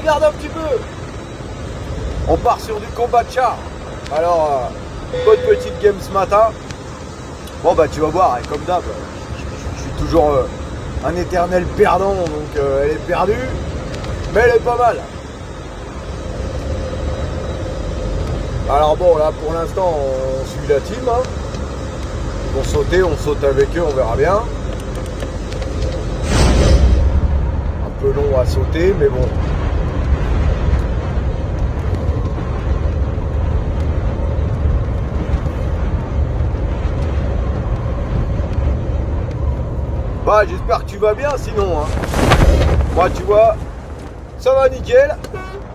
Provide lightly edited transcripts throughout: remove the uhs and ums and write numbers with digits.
regarde un petit peu. On part sur du combat de char. Alors, bonne petite game ce matin. Bon bah tu vas voir, et comme d'hab, je suis toujours un éternel perdant, donc elle est perdue, mais elle est pas mal. Alors bon, là pour l'instant on suit la team, hein. Ils vont sauter, on saute avec eux, on verra bien. Un peu long à sauter, mais bon. Bah, j'espère que tu vas bien, sinon, hein. Moi, tu vois, ça va nickel.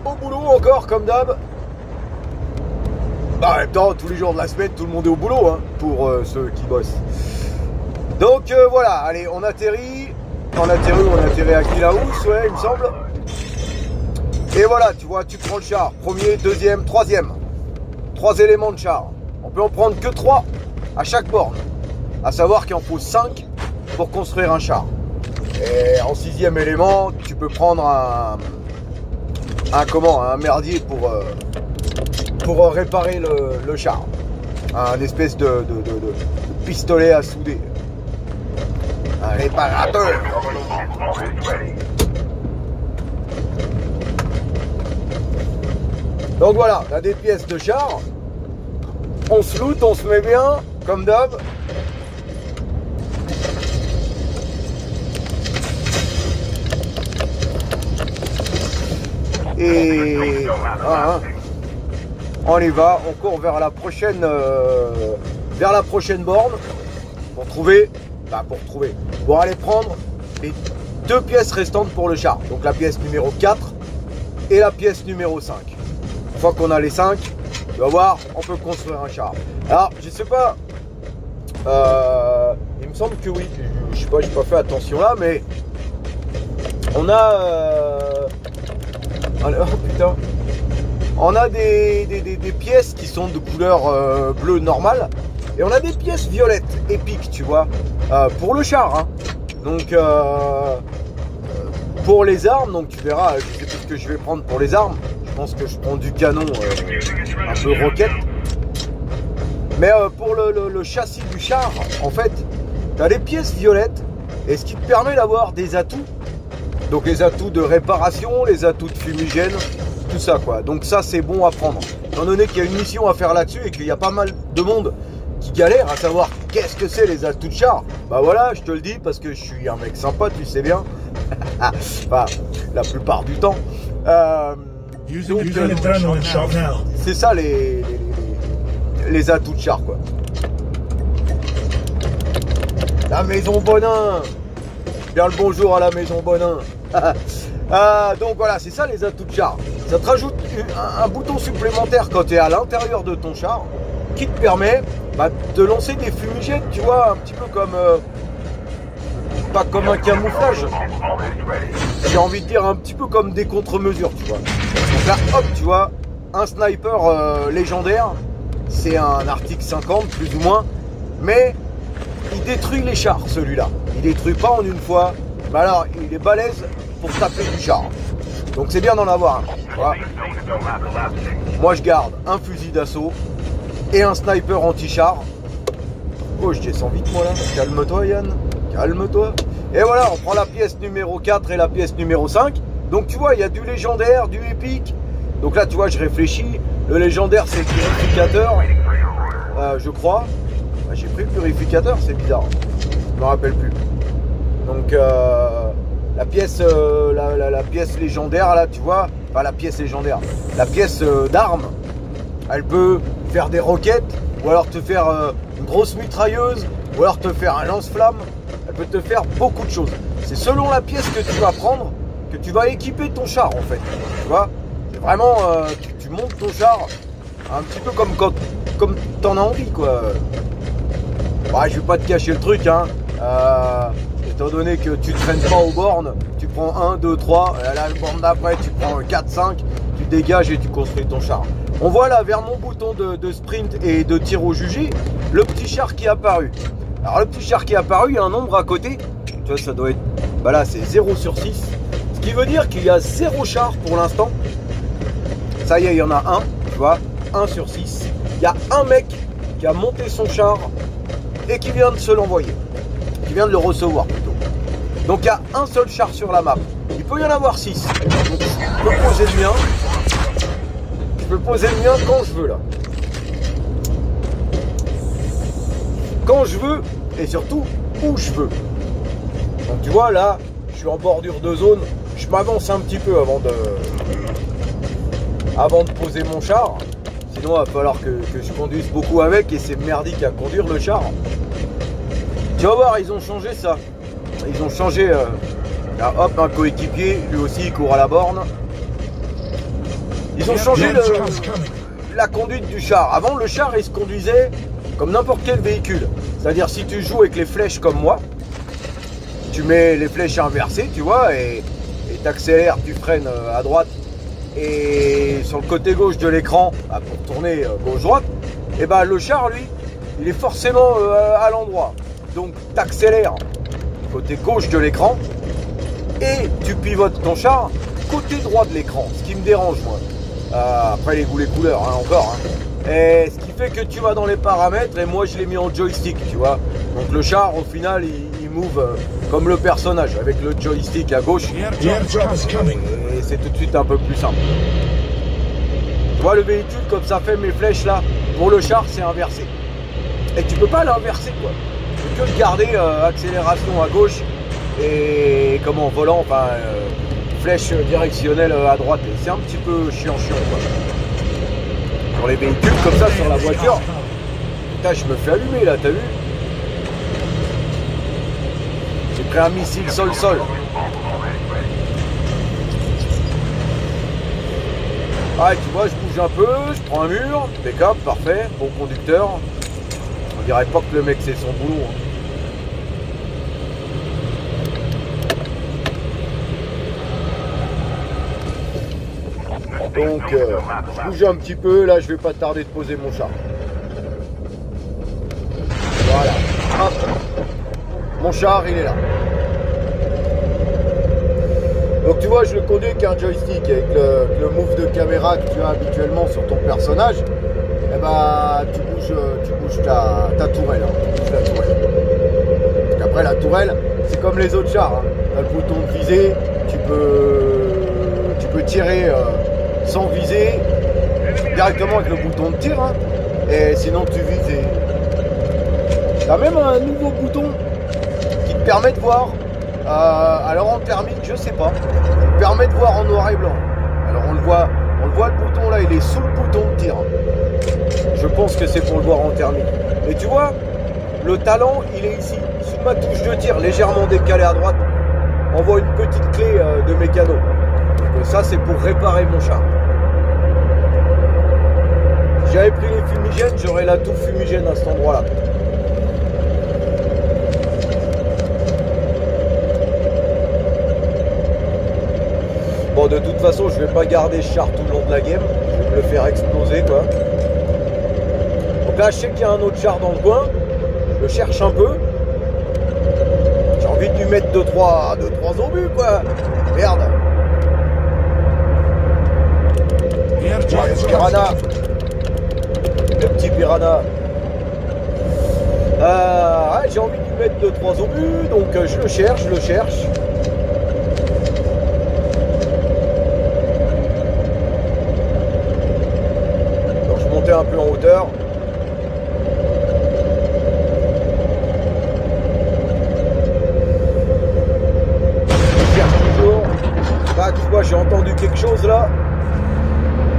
Au boulot encore, comme d'hab. Bah, en même temps, tous les jours de la semaine, tout le monde est au boulot, hein, pour ceux qui bossent. Donc, voilà, allez, on atterrit. On atterrit à Kilaous, ouais, il me semble. Et voilà, tu vois, tu prends le char. Premier, deuxième, troisième. 3 éléments de char. On peut en prendre que 3 à chaque borne. À savoir qu'il en faut 5 pour construire un char. Et en 6e élément, tu peux prendre un merdier pour réparer le char. Un espèce de pistolet à souder. Un réparateur. Donc voilà, on a des pièces de char. On se loot, on se met bien, comme d'hab. Et voilà, on y va, on court vers la prochaine borne pour aller prendre les 2 pièces restantes pour le char. Donc la pièce numéro 4 et la pièce numéro 5. Une fois qu'on a les 5, tu vas voir, on peut construire un char. Alors, je sais pas, il me semble que oui, je sais pas, j'ai pas fait attention là, mais on a... alors, putain, on a des pièces qui sont de couleur bleu normale et on a des pièces violettes épiques, tu vois, pour le char, hein. Donc pour les armes, donc tu verras, je sais plus ce que je vais prendre pour les armes. Je pense que je prends du canon un peu roquette. Mais pour le châssis du char, en fait, tu as des pièces violettes et ce qui te permet d'avoir des atouts. Donc les atouts de réparation, les atouts de fumigène, tout ça quoi. Donc ça c'est bon à prendre. Étant donné qu'il y a une mission à faire là-dessus et qu'il y a pas mal de monde qui galère à savoir qu'est-ce que c'est les atouts de char. Bah voilà, je te le dis parce que je suis un mec sympa, tu sais bien. Enfin, la plupart du temps. C'est ça les atouts de char quoi. La maison Bonin. Bien le bonjour à la maison Bonin. Donc voilà, c'est ça les atouts de char. Ça te rajoute un bouton supplémentaire quand tu es à l'intérieur de ton char qui te permet de lancer des fumigènes, tu vois, un petit peu comme... pas comme un camouflage. J'ai envie de dire un petit peu comme des contre-mesures, tu vois. Donc là, hop, tu vois, un sniper légendaire, c'est un Arctic 50 plus ou moins, mais il détruit les chars celui-là. Il détruit pas en une fois, mais alors il est balèze pour taper du char. Donc c'est bien d'en avoir un. Voilà. Moi je garde un fusil d'assaut et un sniper anti-char. Oh, je descends vite moi là. Calme-toi Yann, calme-toi. Et voilà, on prend la pièce numéro 4 et la pièce numéro 5. Donc tu vois, il y a du légendaire, du épique. Donc là tu vois, je réfléchis. Le légendaire c'est le purificateur, je crois. J'ai pris le purificateur, c'est bizarre. Je me rappelle plus. Donc la pièce légendaire là, tu vois, pas la pièce légendaire, la pièce d'arme, elle peut faire des roquettes, ou alors te faire une grosse mitrailleuse, ou alors te faire un lance-flamme. Elle peut te faire beaucoup de choses. C'est selon la pièce que tu vas prendre que tu vas équiper ton char en fait. Tu vois, c'est vraiment tu montes ton char un petit peu comme t'en as envie quoi. Bah, je vais pas te cacher le truc, hein. Étant donné que tu traînes pas aux bornes, tu prends 1, 2, 3, la borne d'après tu prends 4, 5, tu dégages et tu construis ton char. On voit là vers mon bouton de sprint et de tir au jugé, le petit char qui est apparu. Alors le petit char qui est apparu, il y a un nombre à côté, tu vois ça doit être, bah là c'est 0 sur 6, Ce qui veut dire qu'il y a 0 char pour l'instant. Ça y est, il y en a un, tu vois, 1 sur 6. Il y a un mec qui a monté son char et qui vient de se l'envoyer. Qui vient de le recevoir plutôt. Donc il y a un seul char sur la map. Il peut y en avoir 6. Donc je peux poser le mien. Je peux poser le mien quand je veux là. Quand je veux et surtout où je veux. Donc tu vois là, je suis en bordure de zone. Je m'avance un petit peu avant de poser mon char. Sinon il va falloir que je conduise beaucoup avec et c'est merdique à conduire le char. Tu vas voir, ils ont changé ça. Ils ont changé. Là, hop, un coéquipier, lui aussi il court à la borne. Ils ont changé la conduite du char. Avant, le char il se conduisait comme n'importe quel véhicule. C'est-à-dire si tu joues avec les flèches comme moi, tu mets les flèches inversées, tu vois, et t'accélères, tu freines à droite. Et sur le côté gauche de l'écran, pour tourner gauche-droite, et ben le char, lui, il est forcément à l'endroit. Donc t'accélères côté gauche de l'écran et tu pivotes ton char côté droit de l'écran, ce qui me dérange moi. Après les goûts, les couleurs, hein, encore. Hein. Et ce qui fait que tu vas dans les paramètres et moi je l'ai mis en joystick, tu vois. Donc le char au final il move comme le personnage avec le joystick à gauche. Et c'est tout de suite un peu plus simple. Tu vois le véhicule comme ça fait mes flèches là, pour le char c'est inversé. Et tu peux pas l'inverser quoi. Tu peux que le garder accélération à gauche et comment volant, enfin flèche directionnelle à droite. Et c'est un petit peu chiant quoi. Sur les véhicules comme ça sur la voiture. Putain je me fais allumer là, t'as vu? J'ai pris un missile sol-sol. Ah tu vois je bouge un peu, je prends un mur, impeccable, parfait, bon conducteur. On dirait pas que le mec c'est son boulot. Hein. Donc je bouge un petit peu, là je vais pas tarder de poser mon char. Voilà. Hop. Mon char il est là. Donc tu vois je le conduis avec un joystick, avec le move de caméra que tu as habituellement sur ton personnage. Et bah tu bouges ta tourelle. Hein. Tu bouges la tourelle. Donc après la tourelle, c'est comme les autres chars. Hein. Tu as le bouton de viser, tu peux tirer sans viser, directement avec le bouton de tir. Hein. Et sinon tu vises et... Tu as même un nouveau bouton qui te permet de voir. Alors en thermique, je sais pas. Il te permet de voir en noir et blanc. Alors on le voit le bouton là, il est sous le bouton de tir. Je pense que c'est pour le voir en thermique. Et tu vois, le talent, il est ici, sous ma touche de tir, légèrement décalée à droite. On voit une petite clé de mécano. Donc ça, c'est pour réparer mon char. Si j'avais pris les fumigènes, j'aurais la touffe fumigène à cet endroit-là. Bon, de toute façon, je vais pas garder ce char tout le long de la game. Je vais me le faire exploser, quoi. Donc là, je sais qu'il y a un autre char dans le coin. Je le cherche un peu. J'ai envie de lui mettre 2-3 obus, quoi. Merde. Piranha. Le petit piranha. Ouais, j'ai envie de lui mettre 2-3 obus. Donc je le cherche. Un peu en hauteur. Je cherche toujours. Là, tu vois, j'ai entendu quelque chose là.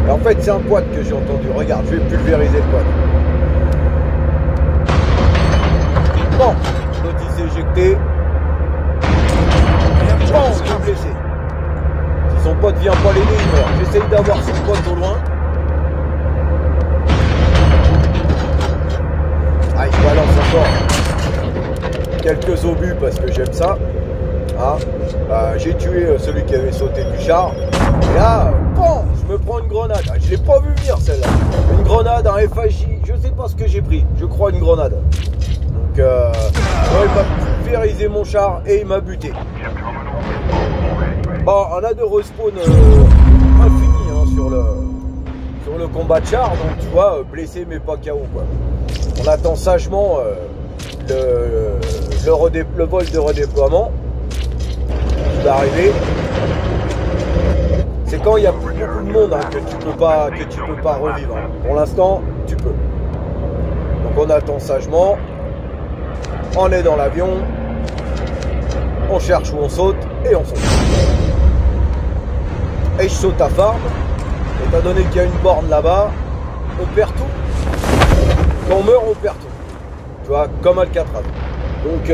Et en fait, c'est un quad que j'ai entendu. Regarde, je vais pulvériser le quad. Bon, l'autre il s'est éjecté. Bon, il est blessé. Si son pote vient pas l'aider, il meurt. J'essaye d'avoir son pote au loin. Ah, je balance encore quelques obus parce que j'aime ça. Ah, j'ai tué celui qui avait sauté du char. Et là, bon, je me prends une grenade. Ah, je l'ai pas vu venir celle-là. Une grenade, un FAJ, je sais pas ce que j'ai pris. Je crois une grenade. Donc, il m'a pulvérisé mon char et il m'a buté. Bon, on a de respawn infini hein, sur le combat de char, donc tu vois, blessé mais pas KO quoi. On attend sagement le vol de redéploiement qui va arriver. C'est quand il y a plus beaucoup de monde hein, que tu peux pas revivre. Hein. Pour l'instant, tu peux. Donc on attend sagement. On est dans l'avion. On cherche où on saute et on saute. Et je saute à farm. Étant donné qu'il y a une borne là-bas, on perd tout. Quand on meurt, on perd tout. Tu vois, comme Alcatraz. Donc, tu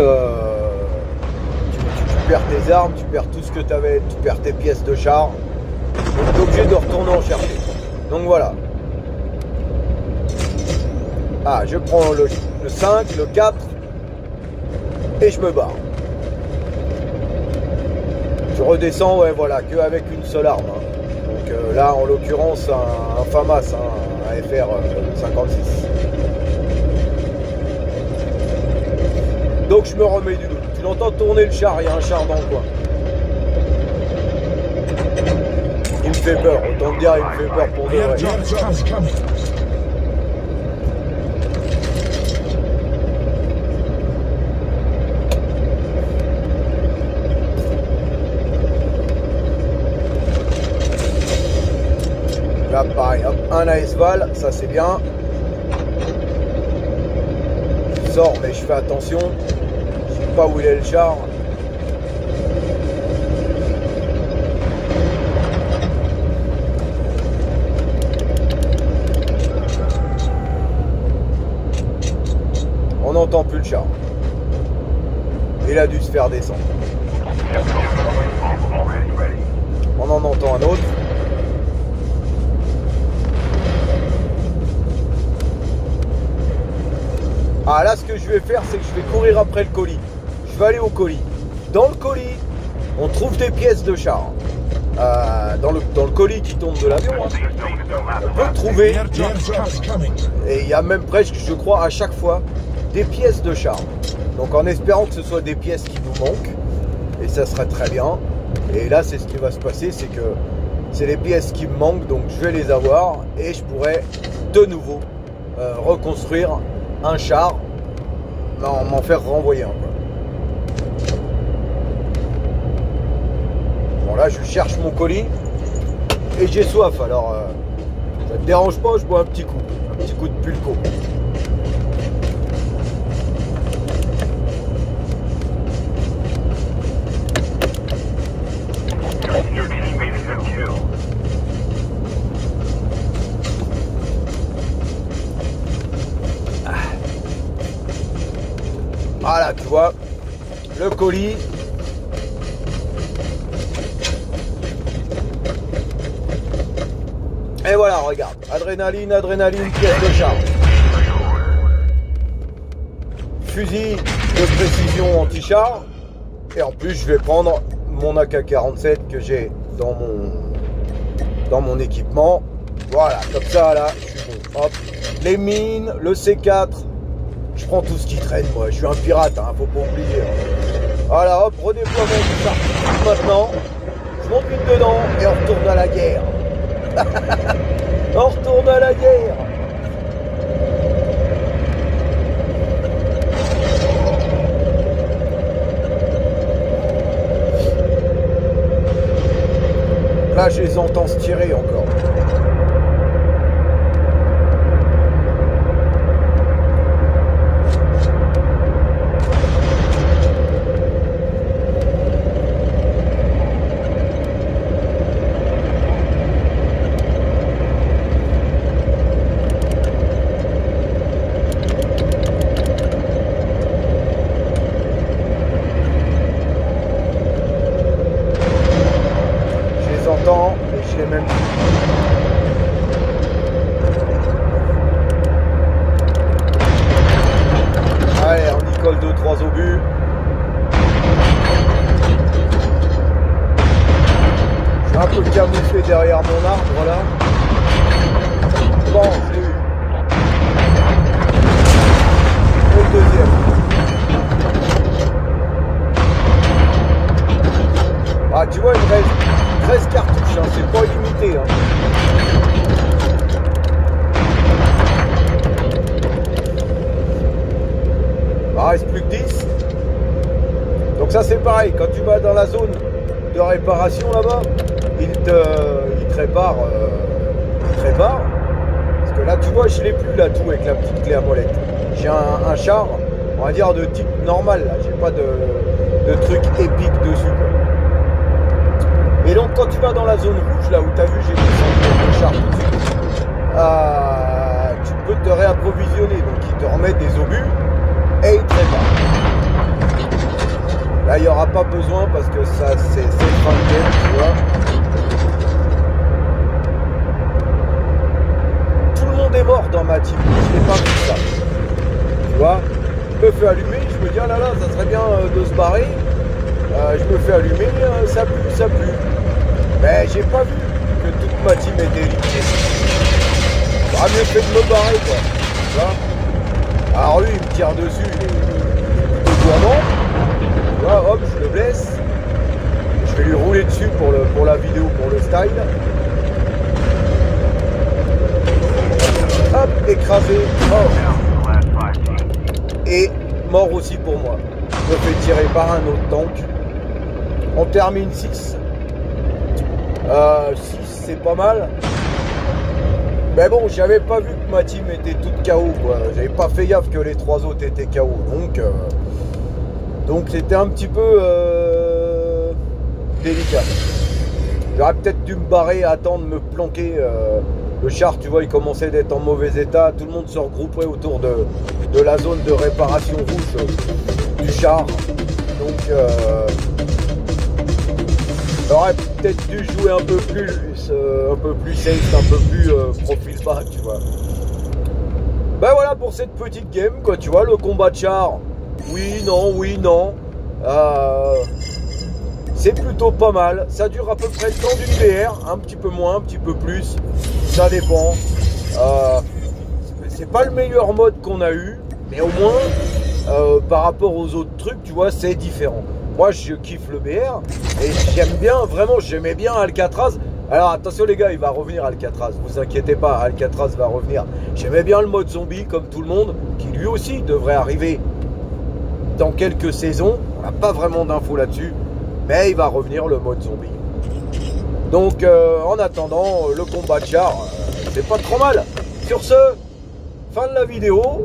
perds tes armes, tu perds tout ce que tu avais, tu perds tes pièces de char. Donc, tu es obligé de retourner en chercher. Donc, voilà. Ah, je prends le 5, le 4 et je me barre. Je redescends, ouais, voilà, qu'avec une seule arme. Hein. Donc là, en l'occurrence, un FAMAS, hein, un FR56. Donc je me remets du doute. Tu l'entends tourner le char, il y a un char dans le coin. Il me fait peur, autant te dire, il me fait peur pour de vrai. Là, pareil, hop, un ASVAL, ça c'est bien. Je sors, mais je fais attention. Je sais pas où il est le char. On n'entend plus le char. Il a dû se faire descendre. On en entend un autre. Ah là, ce que je vais faire, c'est que je vais courir après le colis. Je vais aller au colis. Dans le colis, on trouve des pièces de char. Dans le colis qui tombe de l'avion, hein, on peut trouver, et il y a même presque, je crois, à chaque fois, des pièces de char. Donc en espérant que ce soit des pièces qui nous manquent, et ça serait très bien. Et là, c'est ce qui va se passer, c'est que c'est les pièces qui me manquent, donc je vais les avoir, et je pourrai de nouveau reconstruire un char, m'en faire renvoyer un peu. Bon là je cherche mon colis et j'ai soif, alors ça te dérange pas, je bois un petit coup de pulco. Voilà, tu vois, le colis. Et voilà, regarde, adrénaline, pièce de char. Fusil de précision anti-char. Et en plus, je vais prendre mon AK-47 que j'ai dans mon équipement. Voilà, comme ça, là, je suis bon. Hop, les mines, le C4. Je prends tout ce qui traîne, moi. Je suis un pirate, hein, faut pas oublier. Voilà, hop, redéploiement du char. Maintenant, je monte vite dedans et on retourne à la guerre. On retourne à la guerre. Là, je les entends se tirer encore. Et je l'ai même vu. Allez, on y colle 2-3 obus. Je suis un peu camouflé derrière mon arbre là. Bon, je l'ai eu. Et le deuxième. Ah, tu vois, il reste pareil, quand tu vas dans la zone de réparation là-bas, il te répare. Parce que là, tu vois, je l'ai plus là tout avec la petite clé à molette. J'ai un char, on va dire de type normal. Là, j'ai pas de truc épique dessus. Quoi. Et donc, quand tu vas dans la zone rouge, là où tu as vu, j'ai descendu le char tout de suite, tu peux te réapprovisionner. Donc, ils te remettent des obus et ils te réparent. Là, il n'y aura pas besoin parce que ça, c'est le fin de game, tu vois. Tout le monde est mort dans ma team. Je n'ai pas vu ça. Tu vois, je me fais allumer, je me dis, ah là là, ça serait bien de se barrer. Je me fais allumer, ça pue. Mais j'ai pas vu que toute ma team était éliminée. J'aurais mieux fait de me barrer, quoi. Tu vois. Alors lui, il me tire dessus, il est plutôt gourmand. Tu vois, hop, je le blesse. Je vais lui rouler dessus pour la vidéo, pour le style. Hop, écrasé, mort. Et mort aussi pour moi. Je me fais tirer par un autre tank. On termine 6. 6, c'est pas mal. Mais bon, j'avais pas vu que ma team était toute KO, quoi. J'avais pas fait gaffe que les 3 autres étaient KO. Donc c'était un petit peu délicat. J'aurais peut-être dû me barrer, attendre, me planquer. Le char, tu vois, il commençait d'être en mauvais état. Tout le monde se regroupait autour de la zone de réparation rouge du char. Donc j'aurais peut-être dû jouer un peu plus safe, un peu plus profil bas, tu vois. Ben voilà pour cette petite game, quoi, tu vois, le combat de char. Oui, non. C'est plutôt pas mal. Ça dure à peu près le temps d'une VR, un petit peu moins, un petit peu plus. Ça dépend. C'est pas le meilleur mode qu'on a eu, mais au moins, par rapport aux autres trucs, tu vois, c'est différent. Moi, je kiffe le BR et j'aime bien, vraiment, j'aimais bien Alcatraz. Alors attention les gars, il va revenir Alcatraz, vous inquiétez pas, Alcatraz va revenir. J'aimais bien le mode zombie comme tout le monde, qui lui aussi devrait arriver dans quelques saisons. On n'a pas vraiment d'infos là-dessus, mais il va revenir le mode zombie. Donc en attendant, le combat de char, c'est pas trop mal. Sur ce, fin de la vidéo,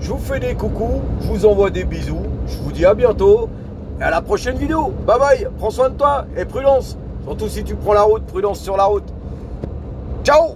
je vous fais des coucous, je vous envoie des bisous, je vous dis à bientôt. Et à la prochaine vidéo. Bye bye. Prends soin de toi et prudence. Surtout si tu prends la route, prudence sur la route. Ciao.